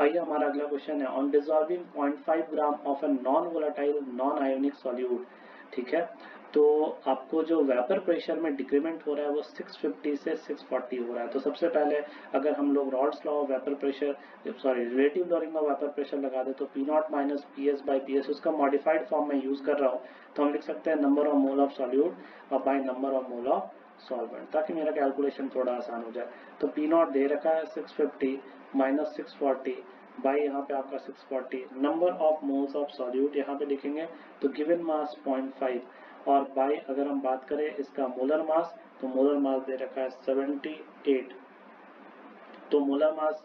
आइए हमारा अगला क्वेश्चन है, on dissolving 0.5 gram of a non volatile non ionic solute. ठीक है, तो आपको जो वेपर प्रेशर में डिक्रीमेंट हो रहा है वो 650 से 640 हो रहा है। तो सबसे पहले अगर हम लोग Raoult's law of vapour pressure relative lowering of vapour pressure लगा दे तो P0 माइनस PS/PS उसका मॉडिफाइड फॉर्म में यूज कर रहा हूँ, तो हम लिख सकते हैं number of mole of solute और by number of mole of solvent, ताकि मेरा कैलकुलेशन थोड़ा आसान हो जाए। तो P0 दे रखा है 650 माइनस 640 बाई यहाँ पे आपका 640, number of moles of solute यहाँ पे लिखेंगे तो गिवन मास 0.5, और बाई अगर हम बात करें इसका मोलर मास तो मोलर मास दे रखा है 78। तो मोलर मास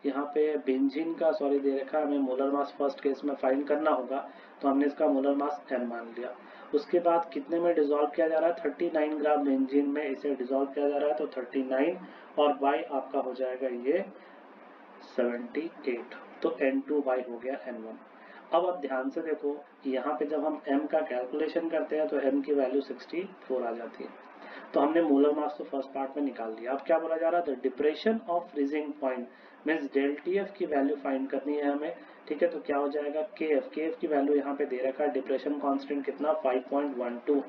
यहाँ पे बेंजीन का दे रखा है, हमें मोलर मास फर्स्ट केस में फाइंड करना होगा, तो हमने इसका मोलर मास m मान लिया। उसके बाद कितने में डिसॉल्व किया जा रहा है, 39 ग्राम बेंजीन में इसे डिसॉल्व किया जा रहा है, तो 39 और बाई आपका हो जाएगा ये 78, तो N2 बाई हो गया N1। अब आप ध्यान से देखो यहाँ पे जब हम m का कैलकुलेशन करते हैं तो m की वैल्यू 64 आ जाती है। तो हमने मोलर मास तो फर्स्ट पार्ट में निकाल लिया। अब क्या बोला जा रहा है, तो depression of freezing point means delta की वैल्यू फाइंड करनी है हमें। ठीक है, तो क्या हो जाएगा KF की वैल्यू यहाँ पे दे रखा है, डिप्रेशन कांस्टेंट कितना 5.12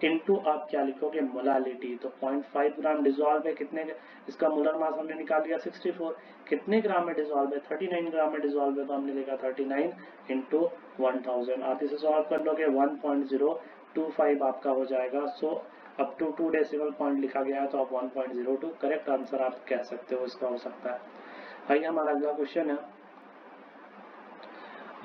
इनटू आप क्या लिखोगे मोलालिटी, तो 0.5 ग्राम डिसॉल्व है, कितने इसका मोलर मास हमने निकाल लिया 64, कितने ग्राम में डिसॉल्व है 39 ग्राम में डिसॉल्व है, तो हमने लिखा 39 इंटू 1000। आप इसे सॉल्व कर लोगे 1.025 आपका हो जाएगा। So up to 2 decimal point लिखा गया है, तो आप 1.02 करेक्ट आंसर आप कह सकते हो इसका हो सकता है। आइए हमारा अगला क्वेश्चन है,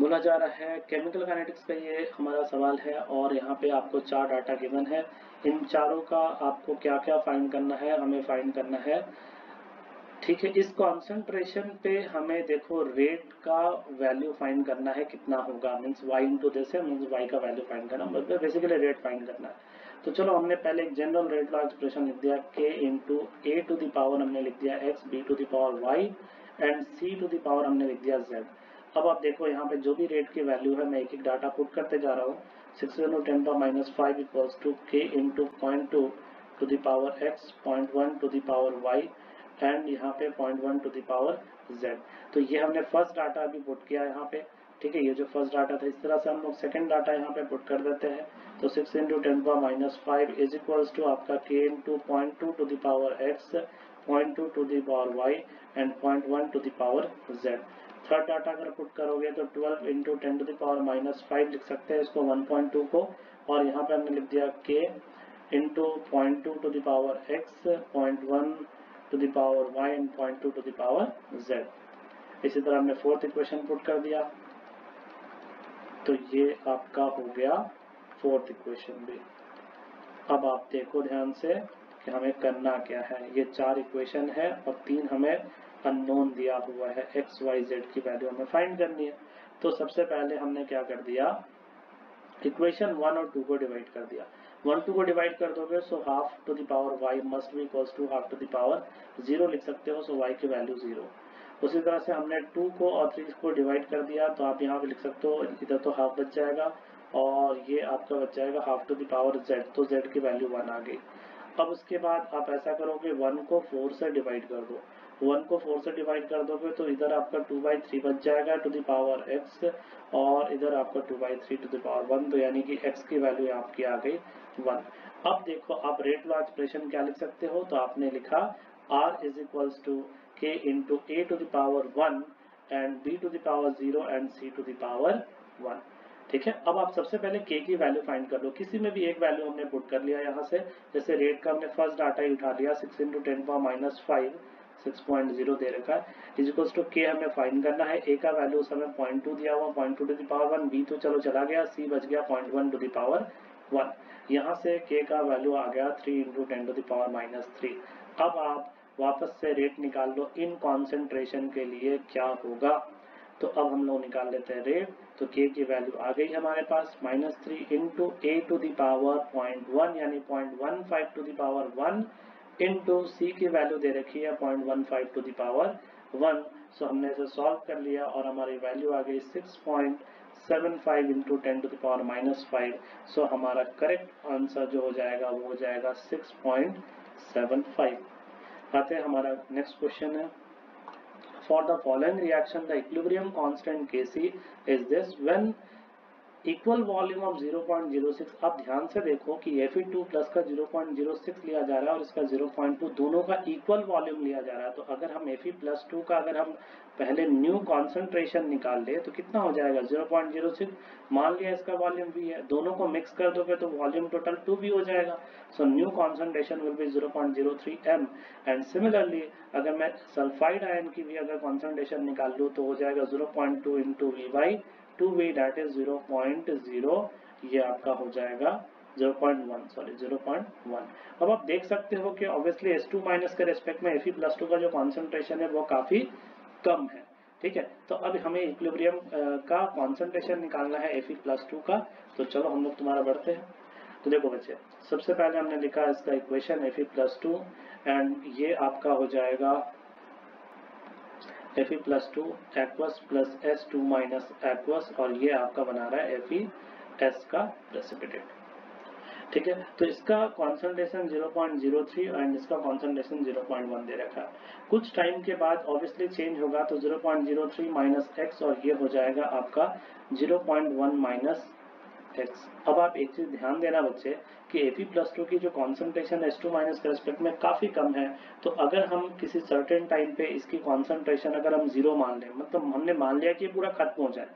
बोला जा रहा है केमिकल काइनेटिक्स का ये हमारा सवाल है, और यहाँ पे आपको 4 डाटा गिवन है। इन चारों का आपको क्या क्या फाइंड करना है, हमें फाइंड करना है। ठीक है, इस कॉन्सेंट्रेशन पे हमें देखो रेट का वैल्यू फाइंड करना है, कितना होगा मीन्स y इंटू दिस है, मीन्स y का वैल्यू फाइंड करना, मतलब बेसिकली रेट फाइंड करना है। तो चलो हमने पहले एक जनरल रेट लॉ एक्सप्रेशन लिख दिया, k into a to the power हमने लिख दिया x, b to the power y and c to the power हमने लिख दिया z। अब आप देखो यहाँ पे जो भी रेट की वैल्यू है मैं एक एक डाटा पुट करते जा रहा हूँ। 6 into 10 power minus 5 equals to k into 0.2 to the power x, 0.1 to the power y and यहाँ पे 0.1 टू द पावर z। तो ये हमने फर्स्ट डाटा अभी पुट किया यहाँ पे। ठीक है, ये जो फर्स्ट डाटा था, इस तरह से हम लोग सेकंड डाटा यहाँ पे पुट कर देते हैं। तो 6 into 10 power minus 5 is equals to आपका k into 0.2 to the power x, 0.2 to the power y and 0.1 to the power z। Third data अगर पुट करोगे तो 12 into 10 to the power minus 5 लिख सकते हैं इसको 1.2 को, और यहाँ पे हमने लिख दिया k into 0.2 to the power x, 0.1 to the power y and 0.2 to the power z। इसी तरह हमने फोर्थ इक्वेशन पुट कर दिया, तो ये आपका हो गया फोर्थ इक्वेशन भी। अब आप देखो ध्यान से कि हमें करना क्या है। ये 4 इक्वेशन है और 3 हमें अननोन दिया हुआ है, x y z की वैल्यू हमें फाइंड करनी है। तो सबसे पहले हमने क्या कर दिया, इक्वेशन 1 और 2 को डिवाइड कर दिया। 1 2 को डिवाइड कर दोगे so half to the power y must be equals to half to the power 0 लिख सकते हो, सो y की वैल्यू 0। उसी तरह से हमने 2 को और 3 को डिवाइड कर दिया तो आप यहाँ पे लिख सकते हो, इधर तो हाफ बच जाएगा और ये आपका बच जाएगा half to the power z, तो z की वैल्यू 1 आ गई। अब उसके बाद आप ऐसा करोगे 1 को 4 से डिवाइड कर दो, 1 को 4 से डिवाइड कर दोगे तो इधर आपका 2/3 बच जाएगा टू द पावर x और इधर आपका 2/3 टू द पावर 1, तो यानी कि x की वैल्यू आपकी आ गई 1। अब देखो आप रेट लॉ एक्सप्रेशन क्या लिख सकते हो, तो आपने लिखा r is equals to k into a to the power 1 and b to the power 0 and c to the power 1। ठीक है, अब आप सबसे पहले k की वैल्यू फाइंड कर लो, किसी में भी एक वैल्यू हमने पुट कर लिया यहाँ से, जैसे रेट का हमने फर्स्ट डाटा ही उठा लिया 6 इंटू 10⁻⁵ 6.0 दे रखा है, इज इक्वल्स टू k हमें फाइंड करना है। a का वैल्यू उस समय 0.2 दिया हुआ, 0.2 टू द पावर 1, b तो चलो चला गया, c बच गया 0.1 टू द पावर 1। यहाँ से k का वैल्यू आ गया 3 इंटू 10 टू द पावर -3। अब आप वापस से रेट निकाल लो इन कॉन्सेंट्रेशन के लिए क्या होगा, तो अब हम लोग निकाल लेते हैं रेट, तो k की वैल्यू आ गई हमारे पास -3 into a to the power 0.1 यानी 0.15 to the power 1 into c की वैल्यू दे रखी है 0.15 टू द पावर 1। सो हमने इसे सॉल्व कर लिया और हमारी वैल्यू आ गई 6.75 इंटू 10 टू द पावर -5। सो हमारा करेक्ट आंसर जो हो जाएगा वो हो जाएगा 6.75। आते हैं हमारा नेक्स्ट क्वेश्चन है, for the following reaction the equilibrium constant Kc is this when equal volume of 0.06। अब ध्यान से देखो कि Fe2 प्लस का 0.06 लिया जा रहा है और इसका 0.2 दोनों का इक्वल वॉल्यूम लिया जा रहा है, तो अगर हम Fe+2 का अगर हम पहले न्यू कॉन्सेंट्रेशन निकाल ले तो कितना हो जाएगा 0.06। मान लिया इसका वॉल्यूम V है, दोनों को मिक्स कर दोगे तो वॉल्यूम टोटल 2V हो जाएगा, so new concentration will be 0.03 m। And similarly अगर मैं सल्फाइड आयन की भी अगर कॉन्सेंट्रेशन निकाल लूँ तो हो जाएगा 0.2 इंटू V/2V दैट इज 0.0, ये आपका हो जाएगा 0.1। अब आप देख सकते हो कि ऑब्वियसली S2 माइनस के रेस्पेक्ट में Fe+2 का जो कॉन्सेंट्रेशन है वो काफी कम है। ठीक है, तो अब हमें इक्विलिब्रियम का कॉन्सेंट्रेशन निकालना है Fe+2 का, तो चलो हम लोग तुम्हारा बढ़ते हैं। तो देखो बच्चे, सबसे पहले हमने लिखा इसका इक्वेशन Fe+2 एंड ये आपका हो जाएगा Fe+2 aqueous plus S2 minus aqueous और ये आपका बना रहा है FeS का प्रेसिपिटेट। ठीक है, तो इसका कॉन्सेंट्रेशन 0.03 एंड इसका कॉन्सेंट्रेशन 0.1 दे रखा है। कुछ टाइम के बाद ऑब्वियसली चेंज होगा तो 0.03 माइनस x और ये हो जाएगा आपका 0.1 माइनस x। अब आप एक चीज ध्यान देना बच्चे कि Fe+2 की जो कॉन्सेंट्रेशन S2 माइनस के रेस्पेक्ट में काफी कम है, तो अगर हम किसी सर्टेन टाइम पे इसकी कॉन्सेंट्रेशन अगर हम 0 मान लें, मतलब हमने मान लिया कि ये पूरा खत्म हो जाए,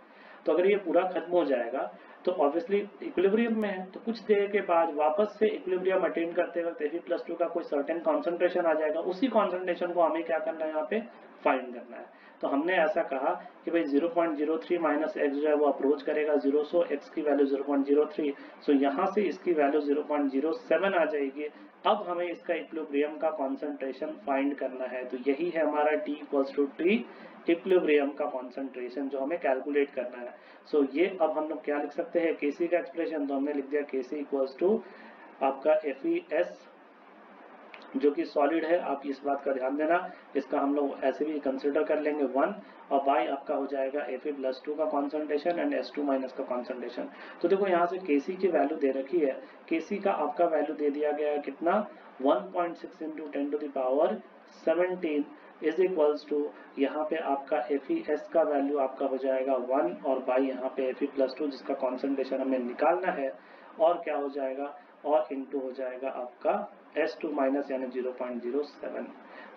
तो अगर ये पूरा खत्म हो जाएगा तो ऑब्वियसली इक्विलिब्रियम में है, तो कुछ देर के बाद वापस से इक्विलिब्रियम अटेन करते वक्त Fe+2 का कोई सर्टेन कॉन्सेंट्रेशन आ जाएगा, उसी कॉन्सेंट्रेशन को हमें क्या करना है यहाँ पे फाइंड करना है। तो हमने ऐसा कहा कि भाई 0.03 माइनस x जो है वो अप्रोच करेगा 0, सो x की वैल्यू 0.03, सो यहाँ से इसकी वैल्यू 0.07 आ जाएगी। अब हमें इसका इक्विलिब्रियम का कॉन्सेंट्रेशन फाइंड करना है, तो यही है हमारा T=T इक्विलिब्रियम का कॉन्सेंट्रेशन जो हमें कैलकुलेट करना है। सो ये अब हम लोग क्या लिख सकते हैं Kc का एक्सप्रेशन, तो हमने लिख दिया Kc आपका FeS जो कि सॉलिड है, आप इस बात का ध्यान देना, इसका हम लोग ऐसे भी कंसिडर कर लेंगे 1 और बाई आपका हो जाएगा Fe+2 का कॉन्सेंट्रेशन एंड S2 माइनस का कॉन्सेंट्रेशन। तो देखो यहाँ से Kc की वैल्यू दे रखी है, Kc का आपका वैल्यू दे दिया गया है कितना 1.6 into 10 to the power 17 is equals to यहाँ पे आपका Fes का वैल्यू आपका हो जाएगा 1 और बाई यहाँ पे Fe+2 जिसका कॉन्सेंट्रेशन हमें निकालना है, और क्या हो जाएगा और इनटू हो जाएगा आपका S2 माइनस यानी 0.07।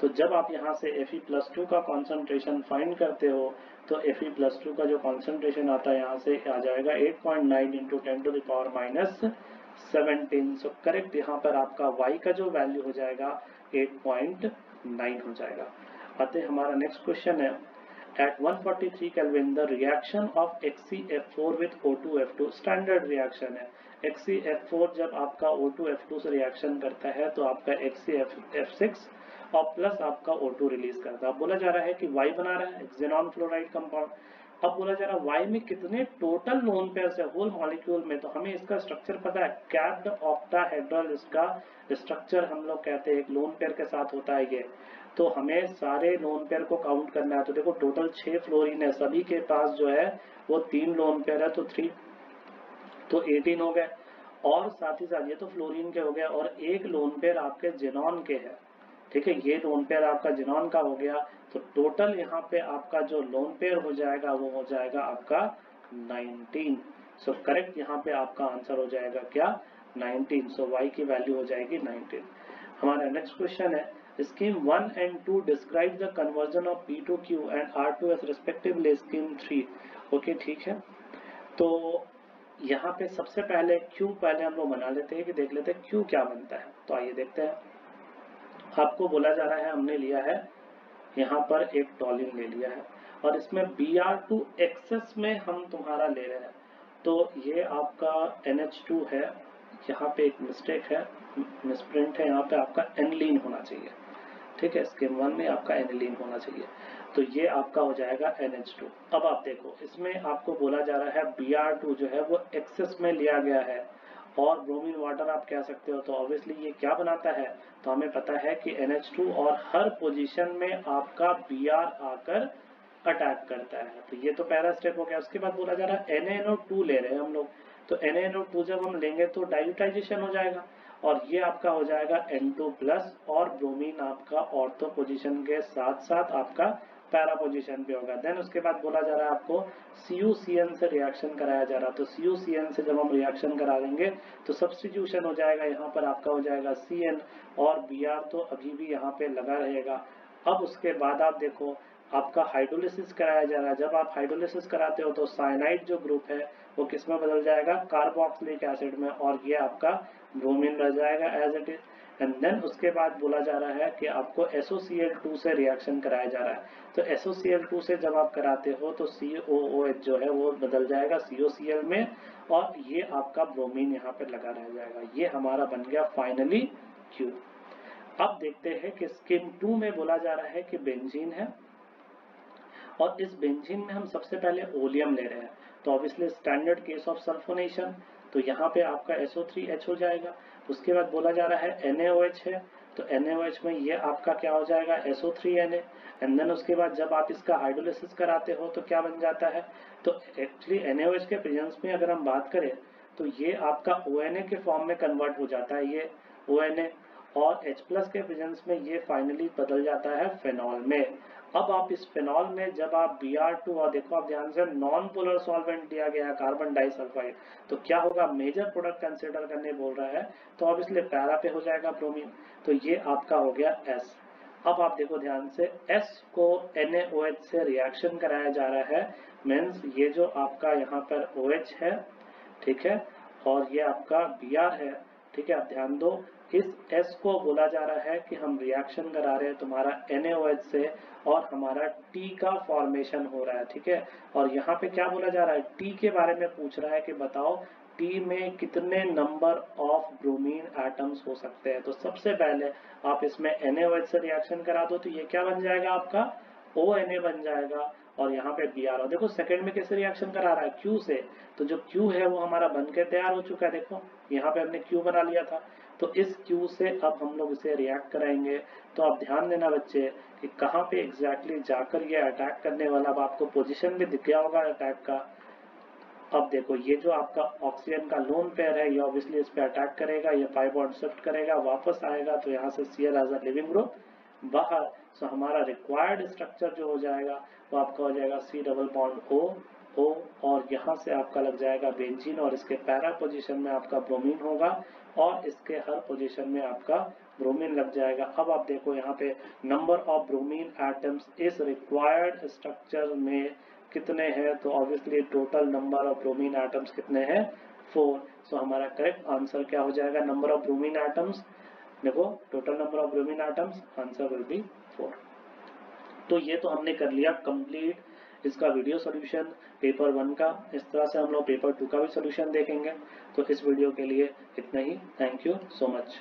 तो जब आप यहाँ से Fe+2 का कॉन्सेंट्रेशन फाइंड करते हो तो Fe+2 का जो कॉन्सेंट्रेशन आता है यहाँ से आ जाएगा 8.9 into 10 to the power -17। So correct यहाँ पर आपका y का जो वैल्यू हो जाएगा 8.9 हो जाएगा। आते हमारा नेक्स्ट क्वेश्चन है, at 143 Kelvin the reaction of HCF4 with O2F2 standard reaction है। HCF4 जब आपका O2F2 से रिएक्शन करता है तो आपका HCF6 और प्लस आपका O2 रिलीज करता है। बोला जा रहा है कि Y बना रहा है, xenon फ्लोराइड कंपाउंड। अब बोला जा रहा है वाई में कितने टोटल लोन पेयर्स है होल मॉलिक्यूल में, तो हमें इसका स्ट्रक्चर पता है, कैप्ड ऑक्टाहेड्रल इसका स्ट्रक्चर हम लोग कहते हैं, एक लोन पेयर के साथ होता है ये। तो हमें सारे लोन पेयर को काउंट करना है। तो देखो टोटल 6 फ्लोरीन है, सभी के पास जो है वो 3 लोन पेयर है, तो 3 तो 18 हो गए। और साथ ही साथ ये तो फ्लोरीन के हो गए, और एक लोन पेयर आपके जेनॉन के है, ठीक है, ये लोन पेयर आपका जेनॉन का हो गया। तो टोटल यहाँ पे आपका जो लोन पेयर हो जाएगा वो हो जाएगा आपका 19। सो करेक्ट यहाँ पे आपका आंसर हो जाएगा क्या, 19। सो y की वैल्यू हो जाएगी 19। हमारा नेक्स्ट क्वेश्चन है, scheme 1 and 2 describe the conversion of P2Q and R2S respectively scheme 3। Okay ठीक है, तो यहाँ पे सबसे पहले Q पहले हम लोग बना लेते हैं कि देख लेते हैं Q क्या बनता है। तो आइए देखते हैं। आपको बोला जा रहा है, हमने लिया है यहाँ पर एक टॉलिन ले लिया है, और इसमें Br2 एक्सेस में हम तुम्हारा ले रहे हैं। तो ये आपका NH2 है, यहाँ पे एक मिस्टेक है, मिसप्रिंट है, यहाँ पे आपका एनिलीन होना चाहिए, ठीक है, स्कीम 1 में आपका एनिलीन होना चाहिए। तो ये आपका हो जाएगा NH2। अब आप देखो इसमें आपको बोला जा रहा है Br2 जो है वो एक्सेस में लिया गया है, और ब्रोमीन वाटर आप कह सकते हो। तो ऑब्वियसली ये क्या बनाता है, तो हमें पता है कि NH2 और हर पोजीशन में आपका Br आकर अटैक करता है। तो ये तो पहला स्टेप हो गया। उसके बाद बोला जा रहा है NaNO2 ले रहे हैं हम लोग। तो NaNO2 जब हम लेंगे तो डाइल्यूटाइजेशन हो जाएगा, और ये आपका हो जाएगा N2+, और ब्रोमीन आपका ऑर्थो पोजीशन के साथ साथ आपका पैरा पोजीशन पे होगा। देन उसके बाद बोला जा रहा है आपको CuCN से रिएक्शन कराया जा रहा है। तो CuCN से जब हम रिएक्शन करा देंगे तो सब्स्टिट्यूशन हो जाएगा, यहाँ पर आपका हो जाएगा CN, और Br तो अभी भी यहाँ पे लगा रहेगा। अब उसके बाद आप देखो आपका हाइड्रोलिसिस कराया जा रहा है। जब आप हाइड्रोलिसिस कराते हो तो साइनाइड जो ग्रुप है वो किस में बदल जाएगा, कार्बोक्सिलिक एसिड में, और ये आपका ब्रोमीन रह जाएगा as it is. And then उसके बाद बोला जा रहा है कि आपको SOCl2 से रिएक्शन कराया जा रहा है। तो SOCl2 से जब आप कराते हो तो COOH जो है वो बदल जाएगा COCl में, और ये आपका ब्रोमीन यहाँ पे लगा रह जाएगा। ये हमारा बन गया फाइनली Q। अब देखते हैं कि स्कीम 2 में बोला जा रहा है कि बेंजीन है, और इस बेंजीन में हम सबसे पहले ओलियम ले रहे हैं। तो obviously standard case of sulphonation, तो यहाँ पे आपका SO3H हो जाएगा। उसके बाद बोला जा रहा है NaOH है, तो NaOH में ये आपका क्या हो जाएगा, SO3Na। एंड देन उसके बाद जब आप इसका हाइड्रोलिसिस कराते हो तो क्या बन जाता है, तो एक्चुअली NaOH के प्रेजेंस में अगर हम बात करें तो ये आपका ONA के फॉर्म में कन्वर्ट हो जाता है, ये ONA, और H+ के प्रेजेंस में ये फाइनली बदल जाता है फेनॉल में। अब आप इस फेनॉल में जब आप Br2, और देखो आप ध्यान से नॉन पोलर सॉल्वेंट दिया गया है कार्बन डाइसल्फाइड, तो क्या होगा, मेजर प्रोडक्ट कंसीडर करने बोल रहा है, तो अब इसलिए पैरा पे हो जाएगा ब्रोमीन। तो ये आपका हो गया S। अब आप देखो ध्यान से, S को NaOH से रिएक्शन कराया जा रहा है, मीन्स ये जो आपका यहाँ पर OH है, ठीक है, और ये आपका Br है, ठीक है। आप ध्यान दो, इस S को बोला जा रहा है कि हम रिएक्शन करा रहे हैं तुम्हारा NaOH से, और हमारा T का फॉर्मेशन हो रहा है, ठीक है। और यहाँ पे क्या बोला जा रहा है, T के बारे में पूछ रहा है कि बताओ T में कितने नंबर ऑफ ब्रोमीन एटम्स हो सकते हैं। तो सबसे पहले आप इसमें NaOH से रिएक्शन करा दो, तो ये क्या बन जाएगा आपका ONA बन जाएगा, और यहाँ पे Br। और देखो सेकंड में कैसे रिएक्शन करा रहा है, Q से। तो जो Q है वो हमारा बन के तैयार हो चुका है, देखो यहाँ पे हमने Q बना लिया था। तो इस Q से अब हम लोग इसे रिएक्ट कराएंगे। तो आप ध्यान देना बच्चे कि कहाँ पे एग्जैक्टली जाकर ये अटैक करने वाला, अब आपको पोजीशन भी दिख गया होगा अटैक का। अब देखो ये जो आपका ऑक्सीजन का लोन पेयर है, ये ऑब्वियसली इस पे अटैक करेगा, ये 5 बॉन्ड शिफ्ट करेगा, वापस आएगा, तो यहाँ से Cl as a living group बाहर। सो हमारा रिक्वायर्ड स्ट्रक्चर जो हो जाएगा वो आपका हो जाएगा C डबल बॉन्ड O, और यहाँ से आपका लग जाएगा बेंजीन, और इसके पैरा पोजीशन में आपका ब्रोमीन होगा, और इसके हर पोजीशन में आपका ब्रोमीन लग जाएगा। अब आप देखो यहाँ पे नंबर ऑफ ब्रोमीन एटम्स इस रिक्वायर्ड स्ट्रक्चर में कितने हैं, तो obviously total number of bromine atoms कितने हैं, 4। सो हमारा करेक्ट आंसर क्या हो जाएगा, नंबर ऑफ ब्रोमीन एटम्स, देखो total number of bromine atoms, answer will be 4। तो ये तो हमने कर लिया कंप्लीट इसका वीडियो सॉल्यूशन पेपर 1 का। इस तरह से हम लोग पेपर 2 का भी सॉल्यूशन देखेंगे। तो इस वीडियो के लिए इतना ही। Thank you so much.